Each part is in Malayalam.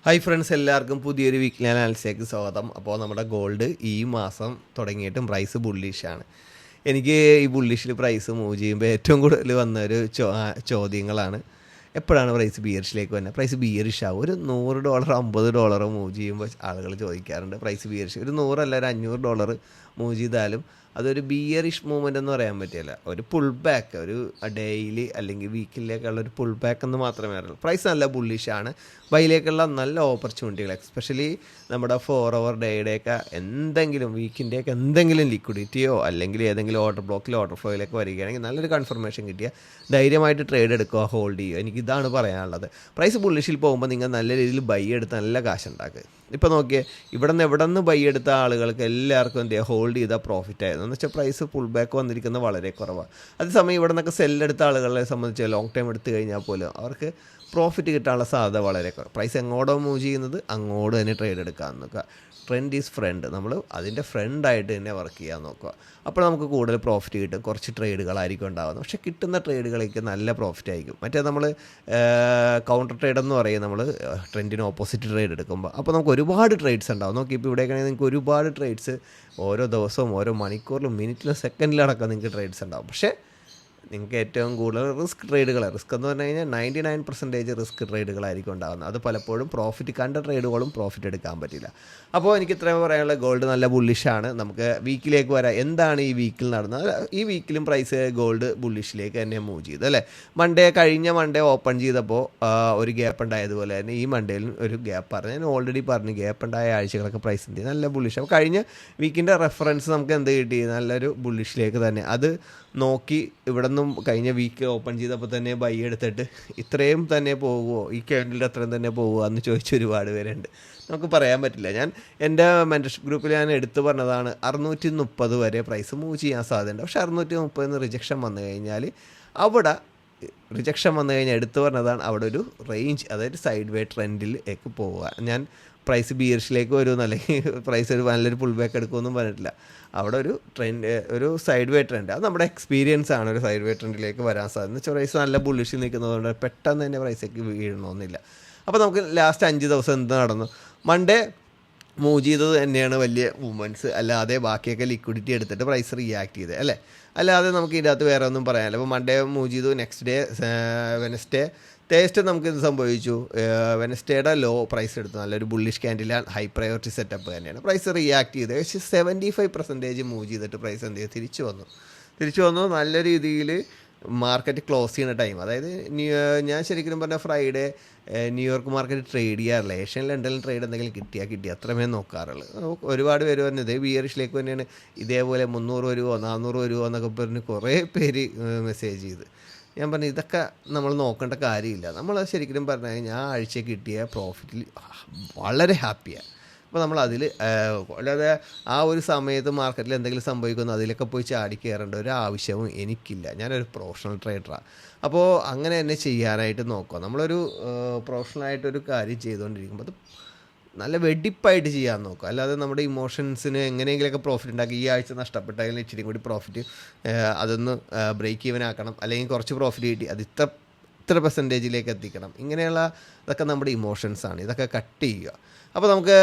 ഹായ് ഫ്രണ്ട്സ്, എല്ലാവർക്കും പുതിയൊരു വീക്ക്ലി അനാലിസിലേക്ക് സ്വാഗതം. അപ്പോൾ നമ്മുടെ ഗോൾഡ് ഈ മാസം തുടങ്ങിയിട്ടും പ്രൈസ് ബുള്ളിഷാണ്. എനിക്ക് ഈ ബുള്ളിഷിൽ പ്രൈസ് മൂവ് ചെയ്യുമ്പോൾ ഏറ്റവും കൂടുതൽ വന്നൊരു ചോദ്യങ്ങളാണ്: എപ്പോഴാണ് പ്രൈസ് ബിയറിഷിലേക്ക് വരുന്നത്? പ്രൈസ് ബിയറിഷ് ആവും. ഒരു $100 $50 മൂവ് ചെയ്യുമ്പോൾ ആളുകൾ ചോദിക്കാറുണ്ട് പ്രൈസ് ബിയറിഷ്. ഒരു 100 അല്ല, ഒരു $500 മൂവ് ചെയ്താലും അതൊരു ബിയറിഷ് മൂവ്മെൻ്റ് എന്ന് പറയാൻ പറ്റില്ല. ഒരു പുൾ ബാക്ക്, ഒരു ഡെയിലി അല്ലെങ്കിൽ വീക്കിലേക്കുള്ള ഒരു പുൾ ബാക്ക് എന്ന് മാത്രമേ അറിയുള്ളൂ. പ്രൈസ് നല്ല ബുള്ളിഷാണ്. ബൈയിലേക്കുള്ള നല്ല ഓപ്പർച്യൂണിറ്റികൾ, എസ്പെഷ്യലി നമ്മുടെ 4 hour ഡേയുടെയൊക്കെ എന്തെങ്കിലും വീക്കിൻ്റെയൊക്കെ എന്തെങ്കിലും ലിക്വിഡിറ്റിയോ അല്ലെങ്കിൽ ഏതെങ്കിലും ഓർഡർ ബ്ലോക്കിൽ ഓർഡർ ഫ്ലോയിലേക്ക് വരികയാണെങ്കിൽ നല്ലൊരു കൺഫർമേഷൻ കിട്ടിയ ധൈര്യമായിട്ട് ട്രേഡ് എടുക്കുക, ഹോൾഡ് ചെയ്യുക. എനിക്കിതാണ് പറയാനുള്ളത്. പ്രൈസ് ബുള്ളിഷിൽ പോകുമ്പോൾ നിങ്ങൾ നല്ല രീതിയിൽ ബൈ എടുത്ത് നല്ല കാശ് ഉണ്ടാക്കുക. ഇപ്പോൾ നോക്കിയേ, എവിടെ നിന്ന് ബൈ എടുത്ത ആളുകൾക്ക് എല്ലാവർക്കും എന്ത് ചെയ്യുക, ഹോൾഡ് ചെയ്താൽ പ്രോഫിറ്റ് ആയിരുന്നു. എന്ന് വെച്ചാൽ പ്രൈസ് പുൾ ബാക്ക് വന്നിരിക്കുന്നത് വളരെ കുറവാണ്. അതേസമയം ഇവിടെ നിന്നൊക്കെ സെല്ലെടുത്ത ആളുകളെ സംബന്ധിച്ച് ലോങ് ടൈം എടുത്തു കഴിഞ്ഞാൽ പോലും അവർക്ക് പ്രോഫിറ്റ് കിട്ടാനുള്ള സാധ്യത വളരെ കുറവ്. പ്രൈസ് എങ്ങോട്ടോ മൂവ് ചെയ്യുന്നത് അങ്ങോട്ട് തന്നെ ട്രേഡ് എടുക്കാൻ നോക്കുക. Trend is friend. നമ്മൾ അതിൻ്റെ ഫ്രണ്ടായിട്ട് തന്നെ വർക്ക് ചെയ്യാൻ നോക്കുക. അപ്പോൾ നമുക്ക് കൂടുതൽ പ്രോഫിറ്റ് കിട്ടും. കുറച്ച് ട്രേഡുകളായിരിക്കും ഉണ്ടാകുന്നത്, പക്ഷേ കിട്ടുന്ന ട്രേഡുകളേക്ക് നല്ല പ്രോഫിറ്റ് ആയിരിക്കും. മറ്റേ നമ്മൾ കൗണ്ടർ ട്രേഡ് എന്ന് പറയും, നമ്മൾ ട്രെൻഡിന് ഓപ്പോസിറ്റ് ട്രേഡ് എടുക്കുമ്പോൾ. അപ്പോൾ നമുക്ക് ഒരുപാട് ട്രേഡ്സ് ഉണ്ടാവും. നോക്കി, ഇപ്പോൾ ഇവിടെയൊക്കെയാണെങ്കിൽ നിങ്ങൾക്ക് ഒരുപാട് ട്രേഡ്സ് ഓരോ ദിവസവും ഓരോ മണിക്കൂറിലും മിനിറ്റിലും സെക്കൻഡിലടക്കം നിങ്ങൾക്ക് ട്രേഡ്സ് ഉണ്ടാവും. പക്ഷേ നിങ്ങൾക്ക് ഏറ്റവും കൂടുതൽ റിസ്ക് എന്ന് പറഞ്ഞു കഴിഞ്ഞാൽ 99% റിസ്ക് ട്രേഡുകളായിരിക്കും ഉണ്ടാകുന്നത്. അത് പലപ്പോഴും പ്രോഫിറ്റ് കണ്ട ട്രേഡുകളും പ്രോഫിറ്റ് എടുക്കാൻ പറ്റില്ല. അപ്പോൾ എനിക്ക് ഇത്രയും പറയാനുള്ള, ഗോൾഡ് നല്ല ബുള്ളിഷാണ്. നമുക്ക് വീക്കിലേക്ക് വരാം. എന്താണ് ഈ വീക്കിൽ നടന്നത്? ഈ വീക്കിലും പ്രൈസ് ഗോൾഡ് ബുള്ളിഷിലേക്ക് തന്നെ മൂവ് ചെയ്തു അല്ലേ. കഴിഞ്ഞ മൺഡേ ഓപ്പൺ ചെയ്തപ്പോൾ ഒരു ഗ്യാപ്പ് ഉണ്ടായതുപോലെ തന്നെ ഈ മൺഡേയിലും ഒരു ഗ്യാപ്പ് പറഞ്ഞു. ഞാൻ ഓൾറെഡി പറഞ്ഞു, ഗ്യാപ്പ് ഉണ്ടായ ആഴ്ചകളൊക്കെ പ്രൈസ് എന്ത് ചെയ്യും, നല്ല ബുള്ളിഷ്. അപ്പോൾ കഴിഞ്ഞ വീക്കിൻ്റെ റെഫറൻസ് നമുക്ക് എന്ത് കിട്ടി? നല്ലൊരു ബുള്ളിഷിലേക്ക് തന്നെ. അത് നോക്കി ഇവിടെ നിന്നും കഴിഞ്ഞ വീക്ക് ഓപ്പൺ ചെയ്തപ്പോൾ തന്നെ ബൈ എടുത്തിട്ട് ഇത്രയും തന്നെ പോകുമോ, ഈ ക്യാൻഡിലിൻ്റെ അത്രയും തന്നെ പോകുമോ എന്ന് ചോദിച്ച ഒരുപാട് പേരുണ്ട്. നമുക്ക് പറയാൻ പറ്റില്ല. ഞാൻ എൻ്റെ മെൻറ്റർഷിപ്പ് ഗ്രൂപ്പിൽ ഞാൻ എടുത്തു പറഞ്ഞതാണ് 630 വരെ പ്രൈസ് മൂവ് ചെയ്യാൻ സാധ്യതയുണ്ട്. പക്ഷേ 630 റിജക്ഷൻ വന്നു കഴിഞ്ഞാൽ എടുത്തു പറഞ്ഞതാണ് അവിടെ ഒരു റേഞ്ച്, അതായത് സൈഡ് വേ ട്രെൻഡിലേക്ക് പോവുക. ഞാൻ പ്രൈസ് ബിയറിഷിലേക്ക് വരുമെന്ന് അല്ലെങ്കിൽ പ്രൈസ് ഒരു നല്ലൊരു പുൾ ബാക്ക് എടുക്കുമെന്നും പറഞ്ഞിട്ടില്ല. അവിടെ ഒരു ട്രെൻഡ്, ഒരു സൈഡ് വേ ട്രെൻഡ്, അത് നമ്മുടെ എക്സ്പീരിയൻസ് ആണ്. ഒരു സൈഡ് വേ ട്രെൻഡിലേക്ക് വരാൻ സാധ്യത. പ്രൈസ് നല്ല ബുള്ളിഷിൽ നിൽക്കുന്നതുകൊണ്ട് പെട്ടെന്ന് തന്നെ പ്രൈസേക്ക് വീഴണമെന്നില്ല. അപ്പോൾ നമുക്ക് ലാസ്റ്റ് 5 ദിവസം എന്ത് നടന്നു? മൺഡേ മൂവ് ചെയ്തത് തന്നെയാണ് വലിയ മൂവ്മെൻറ്റ്സ്. അല്ലാതെ ബാക്കിയൊക്കെ ലിക്വിഡിറ്റി എടുത്തിട്ട് പ്രൈസ് റിയാക്ട് ചെയ്തത് അല്ലേ. അല്ലാതെ നമുക്ക് ഇതിനകത്ത് വേറെ ഒന്നും പറയാനില്ല. അപ്പോൾ മൺഡേ മൂവ് ചെയ്തു. നെക്സ്റ്റ് ഡേ വെനസ്ഡേ തേഴ്സ്ഡേ നമുക്ക് ഇത് സംഭവിച്ചു. വെനസ്ഡേയുടെ ലോ പ്രൈസ് എടുത്തു. നല്ലൊരു ബുള്ളിഷ് ക്യാൻഡിലാണ്, ഹൈ പ്രയോറിറ്റി സെറ്റപ്പ് തന്നെയാണ്. പ്രൈസ് റിയാക്ട് ചെയ്ത് 75% മൂവ് ചെയ്തിട്ട് പ്രൈസ് എന്ത് ചെയ്തു? തിരിച്ചു വന്നു നല്ല രീതിയിൽ. മാർക്കറ്റ് ക്ലോസ് ചെയ്യുന്ന ടൈം, അതായത് ഞാൻ ശരിക്കും പറഞ്ഞാൽ ഫ്രൈഡേ ന്യൂയോർക്ക് മാർക്കറ്റ് ട്രേഡ് ചെയ്യാറില്ല. ഏഷ്യൻ ലണ്ടനിൽ ട്രേഡ് എന്തെങ്കിലും കിട്ടി അത്രമേ നോക്കാറുള്ളൂ. ഒരുപാട് പേര് പറഞ്ഞത് ബിയറിഷിലേക്ക് തന്നെയാണ്. ഇതേപോലെ 300 വരുമോ 400 വരുമോ എന്നൊക്കെ പറഞ്ഞ് കുറേ പേര് മെസ്സേജ് ചെയ്ത്. ഞാൻ പറഞ്ഞു, ഇതൊക്കെ നമ്മൾ നോക്കേണ്ട കാര്യമില്ല. നമ്മൾ ശരിക്കും പറഞ്ഞു കഴിഞ്ഞാൽ ആ ആഴ്ച കിട്ടിയ പ്രോഫിറ്റിൽ വളരെ ഹാപ്പിയാണ്. അപ്പോൾ നമ്മൾ അതിൽ അല്ലാതെ ആ ഒരു സമയത്ത് മാർക്കറ്റിൽ എന്തെങ്കിലും സംഭവിക്കുന്നു അതിലൊക്കെ പോയി ചാടി കയറേണ്ട ഒരു ആവശ്യവും എനിക്കില്ല. ഞാനൊരു പ്രൊഫഷണൽ ട്രേഡറാണ്. അപ്പോൾ അങ്ങനെ തന്നെ ചെയ്യാനായിട്ട് നോക്കുക. നമ്മളൊരു പ്രൊഫഷണലായിട്ടൊരു കാര്യം ചെയ്തുകൊണ്ടിരിക്കുമ്പോൾ അത് നല്ല വെടിപ്പായിട്ട് ചെയ്യാൻ നോക്കുക. അല്ലാതെ നമ്മുടെ ഇമോഷൻസിന് എങ്ങനെയെങ്കിലുമൊക്കെ പ്രോഫിറ്റ് ഉണ്ടാക്കി, ഈ ആഴ്ച നഷ്ടപ്പെട്ടാൽ ഇച്ചിരി കൂടി പ്രോഫിറ്റ് അതൊന്ന് ബ്രേക്ക് ഈവൻ ആക്കണം, അല്ലെങ്കിൽ കുറച്ച് പ്രോഫിറ്റ് കിട്ടി അത് ഇത്ര പെർസെൻറ്റേജിലേക്ക് എത്തിക്കണം. ഇങ്ങനെയുള്ള ഇതൊക്കെ നമ്മുടെ ഇമോഷൻസാണ്. ഇതൊക്കെ കട്ട് ചെയ്യുക. അപ്പോൾ നമുക്ക്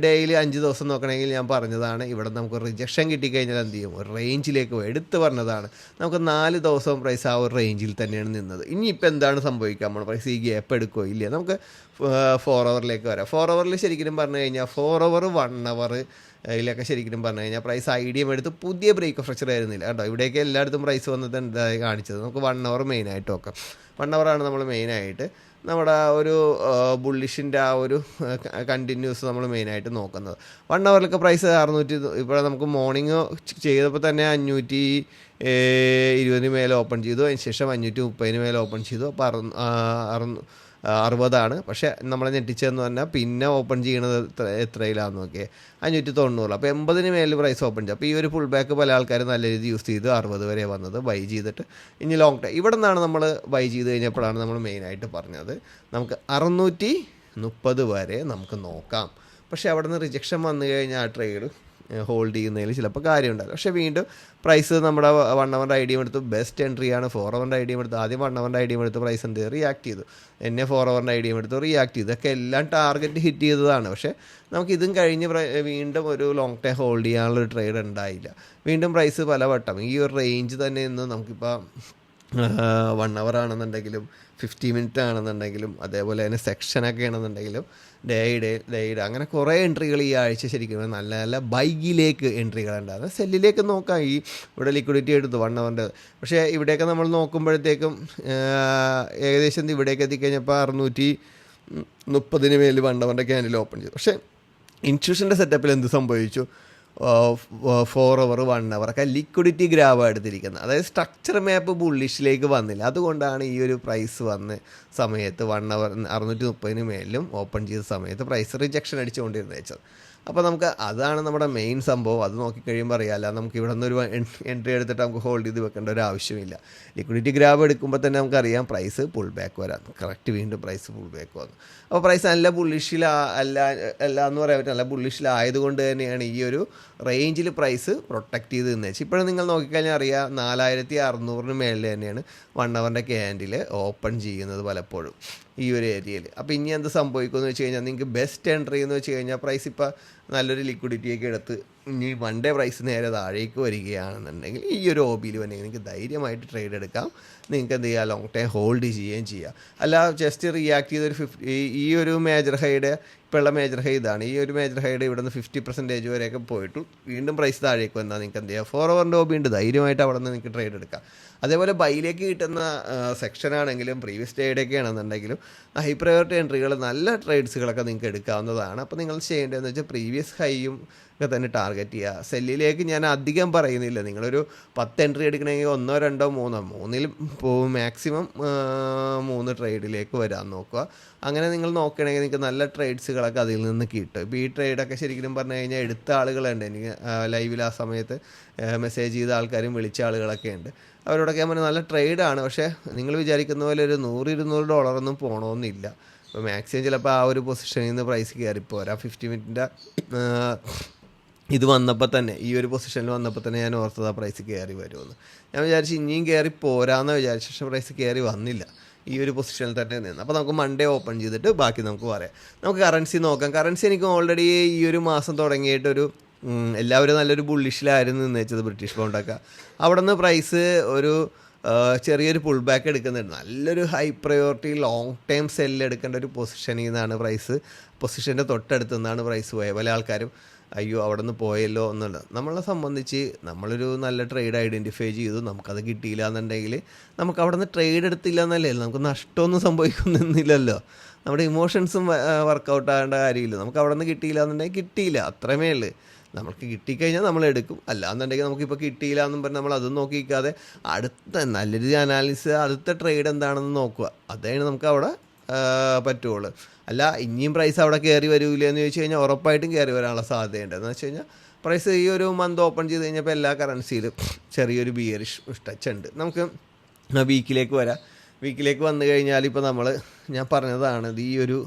ഡെയിലി 5 ദിവസം നോക്കണമെങ്കിൽ ഞാൻ പറഞ്ഞതാണ്, ഇവിടെ നമുക്ക് റിജക്ഷൻ കിട്ടിക്കഴിഞ്ഞാൽ എന്ത് ചെയ്യും? ഒരു റേഞ്ചിലേക്ക് എടുത്ത് പറഞ്ഞതാണ്. നമുക്ക് 4 ദിവസവും പ്രൈസ് ആ ഒരു റേഞ്ചിൽ തന്നെയാണ് നിന്നത്. ഇനിയിപ്പോൾ എന്താണ് സംഭവിക്കാൻ പോകുന്നത്? പ്രൈസ് ഈ ഗ്യാപ്പ് എടുക്കുകയോ ഇല്ല. നമുക്ക് 4 hourലേക്ക് വരാം. 4 hourൽ ശരിക്കും പറഞ്ഞു കഴിഞ്ഞാൽ 4 hour 1 hour ഇതിലൊക്കെ ശരിക്കും പറഞ്ഞു കഴിഞ്ഞാൽ പ്രൈസ് ഐഡിയം എടുത്ത് പുതിയ ബ്രേക്ക് ഓഫ് സ്ട്രക്ചർ ആയിരുന്നില്ല കേട്ടോ. ഇവിടെയൊക്കെ എല്ലായിടത്തും പ്രൈസ് വന്നത് എന്തായി കാണിച്ചത്? നമുക്ക് 1 hour മെയിനായിട്ട് നോക്കാം. 1 hour നമ്മൾ മെയിനായിട്ട് നമ്മുടെ ഒരു ബുള്ളിഷിൻ്റെ ആ ഒരു കണ്ടിന്യൂസ് നമ്മൾ മെയിനായിട്ട് നോക്കുന്നത്. 1 hourലൊക്കെ പ്രൈസ് 600. ഇപ്പോൾ നമുക്ക് മോർണിംഗ് ചെയ്തപ്പോൾ തന്നെ 520 മേലെ ഓപ്പൺ ചെയ്തു. അതിന് ശേഷം 530 മേലെ ഓപ്പൺ ചെയ്തു. അപ്പോൾ 60 പക്ഷേ നമ്മളെ ഞെട്ടിച്ചതെന്ന് പറഞ്ഞാൽ പിന്നെ ഓപ്പൺ ചെയ്യണത് എത്രയിലാണെന്ന് നോക്കിയേ, 590. അപ്പോൾ 80 മേലിൽ പ്രൈസ് ഓപ്പൺ ചെയ്തു. അപ്പോൾ ഈ ഒരു പുൾ ബാക്ക് പല ആൾക്കാർ നല്ല രീതി യൂസ് ചെയ്ത് 60 വരെ വന്നത് ബൈ ചെയ്തിട്ട് ഇനി ലോങ് ടൈം ഇവിടെ നിന്നാണ് നമ്മൾ ബൈ ചെയ്ത് കഴിഞ്ഞപ്പോഴാണ് നമ്മൾ മെയിനായിട്ട് പറഞ്ഞത് നമുക്ക് 630 വരെ നമുക്ക് നോക്കാം. പക്ഷേ അവിടെ നിന്ന് റിജക്ഷൻ വന്നു കഴിഞ്ഞാൽ ആ ട്രേഡ് ഹോൾഡ് ചെയ്യുന്നതിൽ ചിലപ്പോൾ കാര്യമുണ്ടാകും. പക്ഷേ വീണ്ടും പ്രൈസ് നമ്മുടെ 1 അവറിൻ്റെ ഐഡിയം എടുത്തു, ബെസ്റ്റ് എൻട്രിയാണ്. 4 അവറിൻ്റെ ഐഡിയം എടുത്തു, ആദ്യം 1 അവറിൻ്റെ ഐഡിയം എടുത്ത് പ്രൈസ് എന്ത് റിയാക്ട് ചെയ്തു, 4 അവറിൻ്റെ ഐഡിയം എടുത്ത് റിയാക്ട് ചെയ്തു. ഇതൊക്കെ എല്ലാം ടാർഗറ്റ് ഹിറ്റ് ചെയ്തതാണ്. പക്ഷേ നമുക്ക് ഇതും കഴിഞ്ഞ് വീണ്ടും ഒരു ലോങ് ടൈം ഹോൾഡ് ചെയ്യാനുള്ളൊരു ട്രേഡ് ഉണ്ടായില്ല. വീണ്ടും പ്രൈസ് പലവട്ടം ഈ ഒരു റേഞ്ച് തന്നെ ഇന്ന് നമുക്കിപ്പോൾ 1 അവർ ആണെന്നുണ്ടെങ്കിലും 50 മിനിറ്റ് ആണെന്നുണ്ടെങ്കിലും അതേപോലെ തന്നെ സെക്ഷനൊക്കെ ആണെന്നുണ്ടെങ്കിലും ഡേയുടെ അങ്ങനെ കുറേ എൻട്രികൾ ഈ ആഴ്ച ശരിക്കും നല്ല നല്ല ബൈയിലേക്ക് എൻട്രികളുണ്ടാകും. സെല്ലിലേക്ക് നോക്കാം, ഈ ഇവിടെ ലിക്വിഡിറ്റി എടുത്തു 1 അവറിൻ്റെ. പക്ഷേ ഇവിടെയൊക്കെ നമ്മൾ നോക്കുമ്പോഴത്തേക്കും ഏകദേശം ഇവിടേക്ക് എത്തിക്കഴിഞ്ഞപ്പോൾ 630 മേൽ 1 അവറിൻ്റെ ക്യാൻഡിൽ ഓപ്പൺ ചെയ്തു. പക്ഷേ ഇൻസ്റ്റിറ്റ്യൂഷൻ്റെ സെറ്റപ്പിൽ എന്ത് സംഭവിച്ചു, 4 അവർ 1 അവറൊക്കെ ലിക്വിഡിറ്റി ഗ്രാബ് എടുത്തിരിക്കുന്നത്. അതായത് സ്ട്രക്ചർ മാപ്പ് ബുള്ളിഷിലേക്ക് വന്നില്ല. അതുകൊണ്ടാണ് ഈ ഒരു പ്രൈസ് വന്ന് സമയത്ത് 1 അവർ 630 മേലും ഓപ്പൺ ചെയ്ത സമയത്ത് പ്രൈസ് റിജക്ഷൻ അടിച്ചുകൊണ്ടിരുന്നത് വെച്ചത്. അപ്പോൾ നമുക്ക് അതാണ് നമ്മുടെ മെയിൻ സംഭവം. അത് നോക്കിക്കഴിയുമ്പോൾ അറിയാമല്ല, നമുക്ക് ഇവിടെ നിന്നൊരു എൻട്രി എടുത്തിട്ട് നമുക്ക് ഹോൾഡ് ചെയ്ത് വെക്കേണ്ട ഒരു ആവശ്യമില്ല. ലിക്വിഡിറ്റി ഗ്രാബ് എടുക്കുമ്പോൾ തന്നെ നമുക്കറിയാം പ്രൈസ് പുൾ ബാക്ക് വരാം. കറക്റ്റ് വീണ്ടും പ്രൈസ് പുൾ ബാക്ക് വന്നു. അപ്പോൾ പ്രൈസ് നല്ല അല്ല എന്ന് പറയാൻ പറ്റില്ല, നല്ല ബുള്ളിഷിലായതുകൊണ്ട് തന്നെയാണ് ഈ ഒരു റേഞ്ചിൽ പ്രൈസ് പ്രൊട്ടക്റ്റ് ചെയ്ത് നിന്ന് വെച്ചാൽ. ഇപ്പോഴും നിങ്ങൾ നോക്കിക്കഴിഞ്ഞാൽ അറിയാം 4600 മേളിൽ തന്നെയാണ് 1 അവറിൻ്റെ ക്യാൻഡിൽ ഓപ്പൺ ചെയ്യുന്നത് പലപ്പോഴും ഈ ഒരു ഏരിയയിൽ. അപ്പോൾ ഇനി എന്ത് സംഭവിക്കുമെന്ന് വെച്ച് കഴിഞ്ഞാൽ നിങ്ങൾക്ക് ബെസ്റ്റ് എൻട്രി എന്ന് വെച്ച് കഴിഞ്ഞാൽ പ്രൈസ് ഇപ്പോൾ നല്ലൊരു ലിക്വിഡിറ്റിയൊക്കെ എടുത്ത് ഇനി 1 ഡേ പ്രൈസ് നേരെ താഴേക്ക് വരികയാണെന്നുണ്ടെങ്കിൽ ഈ ഒരു OBയിൽ വന്നെങ്കിൽ നിങ്ങൾക്ക് ധൈര്യമായിട്ട് ട്രേഡ് എടുക്കാം. നിങ്ങൾക്ക് എന്ത് ചെയ്യുക, ലോങ് ടൈം ഹോൾഡ് ചെയ്യുകയും ചെയ്യാം. അല്ല ജസ്റ്റ് റിയാക്ട് ചെയ്തൊരു 50 ഈ ഒരു മേജർ ഹൈയുടെ ഇപ്പോഴുള്ള മേജർ ഹൈ ഇതാണ്. ഈ ഒരു മേജർ ഹൈയുടെ ഇവിടെ നിന്ന് 50% വരെയൊക്കെ പോയിട്ടു വീണ്ടും പ്രൈസ് താഴേക്ക് വന്നാൽ നിങ്ങൾക്ക് എന്ത് ചെയ്യുക, 4 അവറിൻ്റെ OB ഉണ്ട്, ധൈര്യമായിട്ട് അവിടെ നിന്ന് നിങ്ങൾക്ക് ട്രേഡ് എടുക്കാം. അതേപോലെ ബൈയിലേക്ക് കിട്ടുന്ന സെക്ഷനാണെങ്കിലും പ്രീവിയസ് ഡേയുടെയൊക്കെ ആണെന്നുണ്ടെങ്കിലും ഹൈ പ്രയോറിറ്റി എൻട്രികൾ നല്ല ട്രേഡ്സുകളൊക്കെ നിങ്ങൾക്ക് എടുക്കാവുന്നതാണ്. അപ്പോൾ നിങ്ങൾ ചെയ്യേണ്ടതെന്ന് വെച്ചാൽ പ്രീവിയസ് ഹൈയും ഒക്കെ തന്നെ ടാർഗറ്റ് ചെയ്യുക. സെല്ലിലേക്ക് ഞാൻ അധികം പറയുന്നില്ല, നിങ്ങളൊരു 10 എൻട്രി എടുക്കണമെങ്കിൽ 1 2 3 പോകും, മാക്സിമം 3 ട്രേഡിലേക്ക് വരാൻ നോക്കുക. അങ്ങനെ നിങ്ങൾ നോക്കുകയാണെങ്കിൽ നിങ്ങൾക്ക് നല്ല ട്രേഡ്സുകളൊക്കെ അതിൽ നിന്ന് കിട്ടും. ഇപ്പോൾ ഈ ട്രേഡൊക്കെ ശരിക്കും പറഞ്ഞു കഴിഞ്ഞാൽ എടുത്ത ആളുകളുണ്ട്, എനിക്ക് ലൈവിൽ ആ സമയത്ത് മെസ്സേജ് ചെയ്ത ആൾക്കാരും വിളിച്ച ആളുകളൊക്കെ ഉണ്ട്. അവരോടൊക്കെ ഞാൻ പറഞ്ഞാൽ നല്ല ട്രേഡാണ്. പക്ഷേ നിങ്ങൾ വിചാരിക്കുന്ന പോലെ ഒരു $100-200 പോകണമെന്നില്ല. ഇപ്പോൾ മാക്സിമം ചിലപ്പോൾ ആ ഒരു പൊസിഷനിൽ നിന്ന് പ്രൈസ് കയറിപ്പോരാ. 50 മിനിറ്റിൻ്റെ ഇത് വന്നപ്പോൾ തന്നെ, ഈ ഒരു പൊസിഷനിൽ വന്നപ്പോൾ തന്നെ ഞാൻ ഓർത്തത് ആ പ്രൈസ് കയറി വരുമെന്ന്. ഞാൻ വിചാരിച്ചു ഇനിയും കയറി പോരാന്ന് വിചാരിച്ച, പക്ഷേ പ്രൈസ് കയറി വന്നില്ല, ഈ ഒരു പൊസിഷനിൽ തന്നെ നിന്ന്. അപ്പോൾ നമുക്ക് മൺഡേ ഓപ്പൺ ചെയ്തിട്ട് ബാക്കി നമുക്ക് പറയാം. നമുക്ക് കറൻസി നോക്കാം. കറൻസി എനിക്ക് ഓൾറെഡി ഈ ഒരു മാസം തുടങ്ങിയിട്ടൊരു എല്ലാവരും നല്ലൊരു ബുള്ളിഷിലായിരുന്നു നിന്ന് വെച്ചത്, ബ്രിട്ടീഷ് പൗണ്ടൊക്കെ. അവിടെ നിന്ന് പ്രൈസ് ഒരു ചെറിയൊരു പുൾ ബാക്ക് എടുക്കുന്നുണ്ട്. നല്ലൊരു high priority long time sell എടുക്കേണ്ട ഒരു പൊസിഷനിൽ നിന്നാണ് പ്രൈസ്, പൊസിഷൻ്റെ തൊട്ടടുത്ത് നിന്നാണ് പ്രൈസ് പോയത്. പല ആൾക്കാരും അയ്യോ അവിടെ നിന്ന് പോയല്ലോ എന്നുള്ളത്. നമ്മളെ സംബന്ധിച്ച് നമ്മളൊരു നല്ല ട്രേഡ് ഐഡൻറ്റിഫൈ ചെയ്തു, നമുക്കത് കിട്ടിയില്ല എന്നുണ്ടെങ്കിൽ നമുക്ക് അവിടെ നിന്ന് ട്രേഡ് എടുത്തില്ല എന്നല്ലേ, നമുക്ക് നഷ്ടമൊന്നും സംഭവിക്കുന്നില്ലല്ലോ. നമ്മുടെ ഇമോഷൻസും വർക്കൗട്ട് ആകേണ്ട കാര്യമില്ല. നമുക്ക് അവിടെ നിന്ന് കിട്ടിയില്ല എന്നുണ്ടെങ്കിൽ കിട്ടിയില്ല, അത്രമേ ഉള്ളൂ. നമുക്ക് കിട്ടിക്കഴിഞ്ഞാൽ നമ്മൾ എടുക്കും. അല്ല എന്നുണ്ടെങ്കിൽ നമുക്കിപ്പോൾ കിട്ടിയില്ല എന്നും പറഞ്ഞ് നമ്മൾ അതും നോക്കിക്കാതെ അടുത്ത നല്ലൊരു അനാലിസിസ് അടുത്ത ട്രേഡ് എന്താണെന്ന് നോക്കുക. അതാണ് നമുക്ക് അവിടെ പറ്റുള്ളൂ. അല്ല ഇനിയും പ്രൈസ് അവിടെ കയറി വരില്ല എന്ന് ചോദിച്ചു കഴിഞ്ഞാൽ ഉറപ്പായിട്ടും കയറി വരാനുള്ള സാധ്യതയുണ്ട്. എന്ന് വെച്ച് കഴിഞ്ഞാൽ പ്രൈസ് ഈ ഒരു മന്ത് ഓപ്പൺ ചെയ്ത് കഴിഞ്ഞപ്പോൾ എല്ലാ കറൻസിയിലും ചെറിയൊരു ബിയറിഷ് ടച്ച് ഉണ്ട്. നമുക്ക് വീക്കിലേക്ക് വരാം. വീക്കിലേക്ക് വന്നു കഴിഞ്ഞാൽ ഇപ്പോൾ ഞാൻ പറഞ്ഞതാണ്, ഈ ഒരു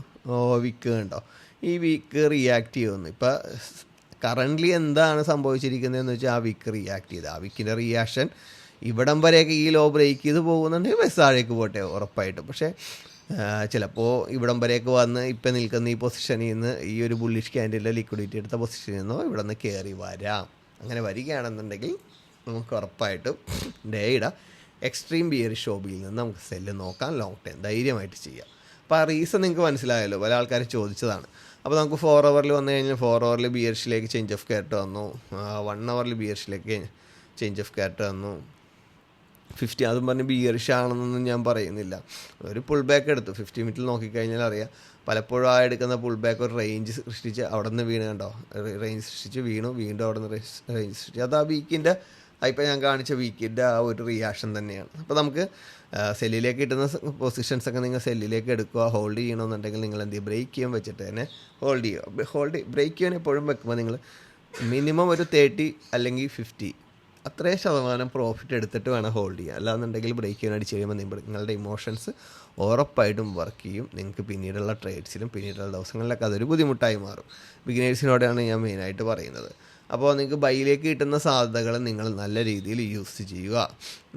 വീക്ക് കണ്ടോ, ഈ വീക്ക് റിയാക്ട് ചെയ്യുന്നു. ഇപ്പോൾ കറൻ്റ്ലി എന്താണ് സംഭവിച്ചിരിക്കുന്നതെന്ന് വെച്ചാൽ ആ വീക്ക് റിയാക്ട് ചെയ്ത്, ആ വീക്കിൻ്റെ റിയാക്ഷൻ ഇവിടം വരെയൊക്കെ ഈ ലോ ബ്രേക്ക് ചെയ്ത് പോകുന്നുണ്ടെങ്കിൽ ബസ് താഴേക്ക് പോട്ടെ ഉറപ്പായിട്ടും. പക്ഷേ ചിലപ്പോൾ ഇവിടം വരെയൊക്കെ വന്ന് ഇപ്പം നിൽക്കുന്ന ഈ പൊസിഷനിൽ നിന്ന്, ഈ ഒരു ബുള്ളിഷ് ക്യാൻഡിലെ ലിക്വിഡിറ്റി എടുത്ത പൊസിഷനിൽ നിന്നോ ഇവിടെ നിന്ന് കയറി വരാം. അങ്ങനെ വരികയാണെന്നുണ്ടെങ്കിൽ നമുക്ക് ഉറപ്പായിട്ടും ഡേയുടെ എക്സ്ട്രീം ബിയറിഷ് OBയിൽ നിന്ന് നമുക്ക് സെല്ല് നോക്കാം, ലോങ് ടൈം ധൈര്യമായിട്ട് ചെയ്യാം. അപ്പോൾ ആ റീസൺ നിങ്ങൾക്ക് മനസ്സിലായല്ലോ, പല ആൾക്കാർ ചോദിച്ചതാണ്. അപ്പോൾ നമുക്ക് 4 അവറിൽ വന്നു കഴിഞ്ഞാൽ 4 അവറിൽ ബിയറിഷിലേക്ക് ചേഞ്ച് ഓഫ് ക്യാരറ്റ് വന്നു, 1 അവറിൽ ബിയറിഷിലേക്ക് ചേഞ്ച് ഓഫ് ക്യാരറ്റ് വന്നു. 50 അതും പറഞ്ഞ് ബിയറിഷ് ആണെന്നൊന്നും ഞാൻ പറയുന്നില്ല. ഒരു പുൾ ബാക്ക് എടുത്തു. 50 മിനിറ്റിൽ നോക്കിക്കഴിഞ്ഞാൽ അറിയാം, പലപ്പോഴും ആ എടുക്കുന്ന പുൾ ബാക്ക് ഒരു റേഞ്ച് സൃഷ്ടിച്ച് അവിടെ നിന്ന് വീണ് കണ്ടോ, റേഞ്ച് സൃഷ്ടിച്ച് വീണു, വീണ്ടും അവിടെ നിന്ന് റേഞ്ച് സൃഷ്ടിച്ചു. അത് ആ വീക്കിൻ്റെ ഇപ്പോൾ ഞാൻ കാണിച്ച വീക്കിൻ്റെ ആ ഒരു റിയാക്ഷൻ തന്നെയാണ്. അപ്പോൾ നമുക്ക് സെല്ലിലേക്ക് കിട്ടുന്ന പൊസിഷൻസൊക്കെ നിങ്ങൾ സെല്ലിലേക്ക് എടുക്കുക. ഹോൾഡ് ചെയ്യണമെന്നുണ്ടെങ്കിൽ നിങ്ങൾ എന്ത് ചെയ്യുക, ബ്രേക്ക് ചെയ്യാൻ വെച്ചിട്ട് തന്നെ ഹോൾഡ് ചെയ്യുക. ബ്രേക്ക് ചെയ്യാൻ എപ്പോഴും വെക്കുമ്പോൾ നിങ്ങൾ മിനിമം ഒരു 30 അല്ലെങ്കിൽ 50 അത്രയും ശതമാനം പ്രോഫിറ്റ് എടുത്തിട്ട് വേണം ഹോൾഡ് ചെയ്യുക. അല്ലാന്നുണ്ടെങ്കിൽ ബ്രേക്ക് ചെയ്യാൻ അടിച്ച് കഴിയുമ്പോൾ നിങ്ങളുടെ ഇമോഷൻസ് ഉറപ്പായിട്ടും വർക്ക് ചെയ്യും. നിങ്ങൾക്ക് പിന്നീടുള്ള ട്രേഡ്സിലും പിന്നീടുള്ള ദിവസങ്ങളിലൊക്കെ അതൊരു ബുദ്ധിമുട്ടായി മാറും. ബിഗിനേഴ്സിനോടാണ് ഞാൻ മെയിനായിട്ട് പറയുന്നത്. അപ്പോൾ നിങ്ങൾക്ക് ബൈയിലേക്ക് കിട്ടുന്ന സാധ്യതകൾ നിങ്ങൾ നല്ല രീതിയിൽ യൂസ് ചെയ്യുക.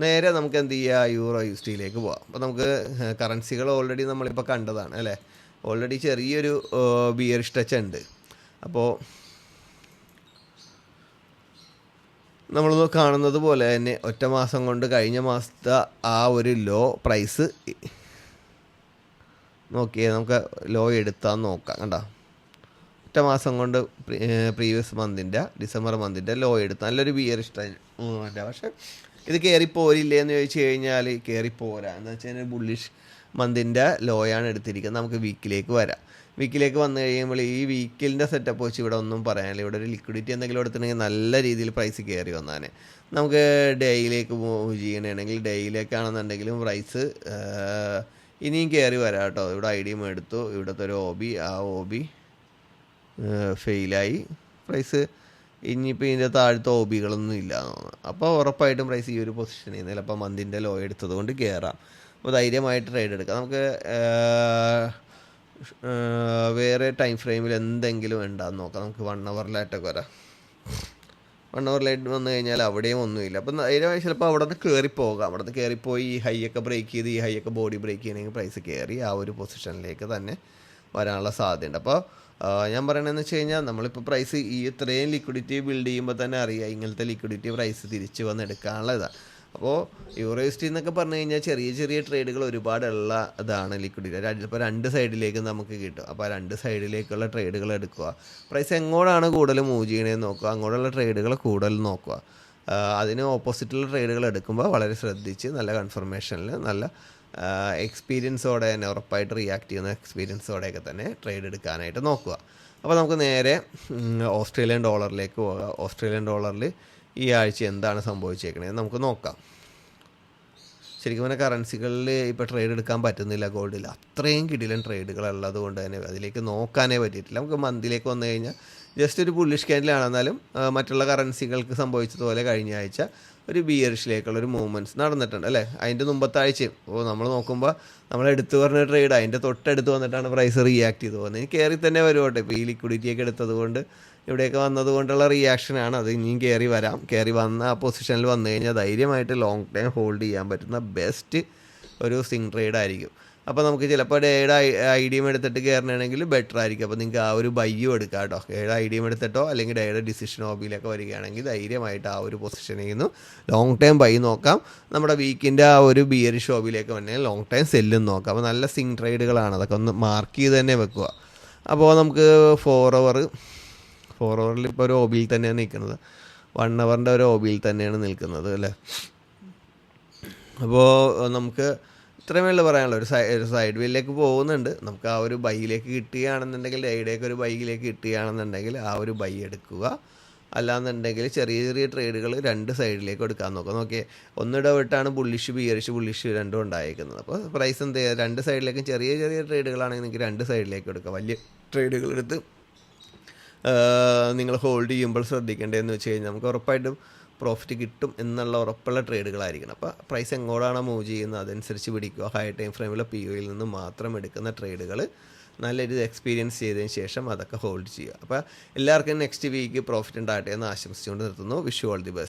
നേരെ നമുക്ക് എന്ത് ചെയ്യുക, യൂറോ USDയിലേക്ക് പോവാം. അപ്പോൾ നമുക്ക് കറൻസികൾ ഓൾറെഡി നമ്മളിപ്പോൾ കണ്ടതാണ് അല്ലേ. ഓൾറെഡി ചെറിയൊരു ബിയറിഷ് ടച്ച് ഉണ്ട്. അപ്പോൾ നമ്മൾ കാണുന്നത് പോലെ തന്നെ ഒറ്റ മാസം കൊണ്ട് കഴിഞ്ഞ മാസത്തെ ആ ഒരു ലോ പ്രൈസ് നോക്കിയേ, നമുക്ക് ലോ എടുത്താൽ നോക്കാം. കണ്ടോ, ഒറ്റ മാസം കൊണ്ട് പ്രീവിയസ് മന്തിൻ്റെ ഡിസംബർ മന്തിൻ്റെ ലോ എടുത്ത് നല്ലൊരു ബിയറിഷ് മൂവ്മെൻറ്റാണ്. പക്ഷേ ഇത് കയറിപ്പോരില്ലേ എന്ന് ചോദിച്ചു കഴിഞ്ഞാൽ കയറിപ്പോരാ. എന്ന് വെച്ച് കഴിഞ്ഞാൽ ബുള്ളിഷ് മന്തിൻ്റെ ലോയാണ് എടുത്തിരിക്കുന്നത്. നമുക്ക് വീക്കിലേക്ക് വരാം. വീക്കിലേക്ക് വന്നു കഴിയുമ്പോൾ ഈ വീക്കിലിൻ്റെ സെറ്റപ്പ് വെച്ച് ഇവിടെ ഒന്നും പറയാനില്ല. ഇവിടെ ഒരു ലിക്വിഡിറ്റി എന്തെങ്കിലും എടുത്തിട്ടുണ്ടെങ്കിൽ നല്ല രീതിയിൽ പ്രൈസ് കയറി വന്നാണ്. നമുക്ക് ഡേയിലേക്ക് മൂവ് ചെയ്യണമെങ്കിൽ ഡേയിലേക്കാണെന്നുണ്ടെങ്കിലും പ്രൈസ് ഇനിയും കയറി വരാം കേട്ടോ. ഇവിടെ IDM എടുത്തു, ഇവിടുത്തെ ഒരു OB, ആ OB ഫെയിലായി. പ്രൈസ് ഇനിയിപ്പോൾ ഇതിൻ്റെ താഴത്തെ OBകളൊന്നും ഇല്ല എന്ന് തോന്നുന്നു. അപ്പോൾ ഉറപ്പായിട്ടും പ്രൈസ് ഈ ഒരു പൊസിഷനിൽ നിന്ന് ചിലപ്പോൾ മന്തിൻ്റെ ലോ എടുത്തത് കൊണ്ട് കയറാം. അപ്പോൾ ധൈര്യമായിട്ട് ട്രേഡ് എടുക്കാം. നമുക്ക് വേറെ ടൈം ഫ്രെയിമിൽ എന്തെങ്കിലും ഉണ്ടാകുന്ന നോക്കാം. നമുക്ക് 1 ഹവറിലായിട്ടൊക്കെ വരാം. 1 ഹവറിലായിട്ട് വന്നു കഴിഞ്ഞാൽ അവിടെയും ഒന്നുമില്ല. അപ്പം ധൈര്യമായി ചിലപ്പോൾ അവിടെ നിന്ന് കയറിപ്പോകാം. അവിടെ നിന്ന് കയറിപ്പോയി ഈ ഹൈയൊക്കെ ബ്രേക്ക് ചെയ്ത് ഈ ഹൈയൊക്കെ ബോഡി ബ്രേക്ക് ചെയ്യണമെങ്കിൽ പ്രൈസ് കയറി ആ ഒരു പൊസിഷനിലേക്ക് തന്നെ വരാനുള്ള സാധ്യതയുണ്ട്. അപ്പോൾ ഞാൻ പറയണതെന്ന് വെച്ച് കഴിഞ്ഞാൽ നമ്മളിപ്പോൾ പ്രൈസ് ഈ ഇത്രയും ലിക്വിഡിറ്റി ബിൽഡ് ചെയ്യുമ്പോൾ തന്നെ അറിയാം ഇങ്ങനത്തെ ലിക്വിഡിറ്റി പ്രൈസ് തിരിച്ച് വന്ന് എടുക്കാനുള്ള ഇതാണ്. അപ്പോൾ യൂറോ USD എന്നൊക്കെ പറഞ്ഞു കഴിഞ്ഞാൽ ചെറിയ ചെറിയ ട്രേഡുകൾ ഒരുപാടുള്ള ഇതാണ് ലിക്വിഡിറ്റി. ഇപ്പോൾ 2 സൈഡിലേക്ക് നമുക്ക് കിട്ടും. അപ്പോൾ ആ 2 സൈഡിലേക്കുള്ള ട്രേഡുകൾ എടുക്കുക. പ്രൈസ് എങ്ങോട്ടാണ് കൂടുതൽ മൂവ് ചെയ്യണതെന്ന് നോക്കുക. അങ്ങോട്ടുള്ള ട്രേഡുകൾ കൂടുതൽ നോക്കുക. അതിന് ഓപ്പോസിറ്റുള്ള ട്രേഡുകൾ എടുക്കുമ്പോൾ വളരെ ശ്രദ്ധിച്ച് നല്ല കൺഫർമേഷനിൽ നല്ല എക്സ്പീരിയൻസോടെ തന്നെ ഉറപ്പായിട്ട് റിയാക്ട് ചെയ്യുന്ന എക്സ്പീരിയൻസോടെയൊക്കെ തന്നെ ട്രേഡ് എടുക്കാനായിട്ട് നോക്കുക. അപ്പോൾ നമുക്ക് നേരെ ഓസ്ട്രേലിയൻ ഡോളറിലേക്ക് പോകാം. ഓസ്ട്രേലിയൻ ഡോളറിൽ ഈ ആഴ്ച എന്താണ് സംഭവിച്ചേക്കണത് നമുക്ക് നോക്കാം. ശരിക്കും പറഞ്ഞാൽ കറൻസികളിൽ ഇപ്പോൾ ട്രേഡ് എടുക്കാൻ പറ്റുന്നില്ല ഗോൾഡിൽ. അത്രയും കിടിലൻ ട്രേഡുകളുള്ളത് കൊണ്ട് തന്നെ അതിലേക്ക് നോക്കാനേ പറ്റിയിട്ടില്ല. നമുക്ക് മന്തിലേക്ക് വന്നു കഴിഞ്ഞാൽ ജസ്റ്റ് ഒരു ബുള്ളിഷ് ക്യാൻഡിലാണെന്നാലും മറ്റുള്ള കറൻസികൾക്ക് സംഭവിച്ചതുപോലെ കഴിഞ്ഞ ആഴ്ച ഒരു ബിയറിഷിലേക്കുള്ളൊരു മൂവ്മെൻറ്റ്സ് നടന്നിട്ടുണ്ട് അല്ലേ. അതിൻ്റെ മുമ്പത്തെ ആഴ്ചയും നമ്മൾ നോക്കുമ്പോൾ നമ്മൾ എടുത്തു പറഞ്ഞ ട്രേഡ് അതിൻ്റെ തൊട്ടടുത്ത് വന്നിട്ടാണ് പ്രൈസ് റിയാക്ട് ചെയ്ത് പോകുന്നത്. ഇനി കയറി തന്നെ വരുവട്ടെ. ഇപ്പോൾ ഈ ലിക്വിഡിറ്റിയൊക്കെ എടുത്തത് കൊണ്ട് ഇവിടെയൊക്കെ വന്നത് കൊണ്ടുള്ള റിയാക്ഷനാണ്. അത് ഇനിയും കയറി വരാം. കയറി വന്ന ആ പൊസിഷനിൽ വന്നു കഴിഞ്ഞാൽ ധൈര്യമായിട്ട് ലോങ് ടൈം ഹോൾഡ് ചെയ്യാൻ പറ്റുന്ന ബെസ്റ്റ് ഒരു സ്വിംഗ് ട്രേഡ് ആയിരിക്കും. അപ്പോൾ നമുക്ക് ചിലപ്പോൾ ഡേയുടെ IDM എടുത്തിട്ട് കയറണമെങ്കിൽ ബെറ്റർ ആയിരിക്കും. അപ്പോൾ നിങ്ങൾക്ക് ആ ഒരു ബയ്യും എടുക്കാം കേട്ടോ. ഡേയുടെ IDM എടുത്തിട്ടോ അല്ലെങ്കിൽ ഡേയുടെ ഡിസിഷൻ OBയിലൊക്കെ വരികയാണെങ്കിൽ ധൈര്യമായിട്ട് ആ ഒരു പൊസിഷനിൽ നിന്ന് ലോങ് ടൈം ബൈ നോക്കാം. നമ്മുടെ വീക്കിൻ്റെ ആ ഒരു ബിയറിഷ് OBയിലേക്ക് വന്നാൽ ലോങ് ടൈം സെല്ലും നോക്കാം. അപ്പോൾ നല്ല സ്വിംഗ് ട്രേഡുകളാണ്. അതൊക്കെ ഒന്ന് മാർക്ക് ചെയ്ത് തന്നെ വെക്കുക. അപ്പോൾ നമുക്ക് 4 ഹവറിൽ ഇപ്പോൾ ഒരു OBയിൽ തന്നെയാണ് നിൽക്കുന്നത്. 1 ഹവറിൻ്റെ ഒരു OBയിൽ തന്നെയാണ് നിൽക്കുന്നത് അല്ലേ. അപ്പോൾ നമുക്ക് ഇത്രയുമേ പറയാനുള്ളൂ. ഒരു സൈഡ് വേയിലേക്ക് പോകുന്നുണ്ട്. നമുക്ക് ആ ഒരു ബൈയിലേക്ക് കിട്ടുകയാണെന്നുണ്ടെങ്കിൽ ഡേയുടെയൊക്കെ ഒരു ബൈയിലേക്ക് കിട്ടുകയാണെന്നുണ്ടെങ്കിൽ ആ ഒരു ബൈ എടുക്കുക. അല്ലാന്നുണ്ടെങ്കിൽ ചെറിയ ചെറിയ ട്രേഡുകൾ 2 സൈഡിലേക്ക് എടുക്കാൻ നോക്കുക. നോക്കിയേ, ഒന്നിടവിട്ടാണ് ബുള്ളിഷ് ബിയറിഷ് രണ്ടും ഉണ്ടായിരിക്കുന്നത്. അപ്പോൾ പ്രൈസ് എന്ത് ചെയ്യുക, 2 സൈഡിലേക്കും ചെറിയ ചെറിയ ട്രേഡുകളാണെങ്കിൽ നിങ്ങൾക്ക് 2 സൈഡിലേക്ക് എടുക്കുക. വലിയ ട്രേഡുകൾ എടുത്ത് നിങ്ങൾ ഹോൾഡ് ചെയ്യുമ്പോൾ ശ്രദ്ധിക്കേണ്ടതെന്ന് വെച്ച് കഴിഞ്ഞാൽ നമുക്ക് ഉറപ്പായിട്ടും പ്രോഫിറ്റ് കിട്ടും എന്നുള്ള ഉറപ്പുള്ള ട്രേഡുകളായിരിക്കണം. അപ്പോൾ പ്രൈസ് എങ്ങോട്ടാണോ മൂവ് ചെയ്യുന്നത് അതനുസരിച്ച് പിടിക്കുക. ഹൈ ടൈം ഫ്രെയിമിലെ POയിൽ നിന്ന് മാത്രം എടുക്കുന്ന ട്രേഡുകൾ നല്ല രീതിയിൽ എക്സ്പീരിയൻസ് ചെയ്തതിന് ശേഷം അതൊക്കെ ഹോൾഡ് ചെയ്യുക. അപ്പോൾ എല്ലാവർക്കും നെക്സ്റ്റ് വീക്ക് പ്രോഫിറ്റ് ഉണ്ടാകട്ടെ എന്ന് ആശംസിച്ചുകൊണ്ട് നിർത്തുന്നു. Wish you all the best.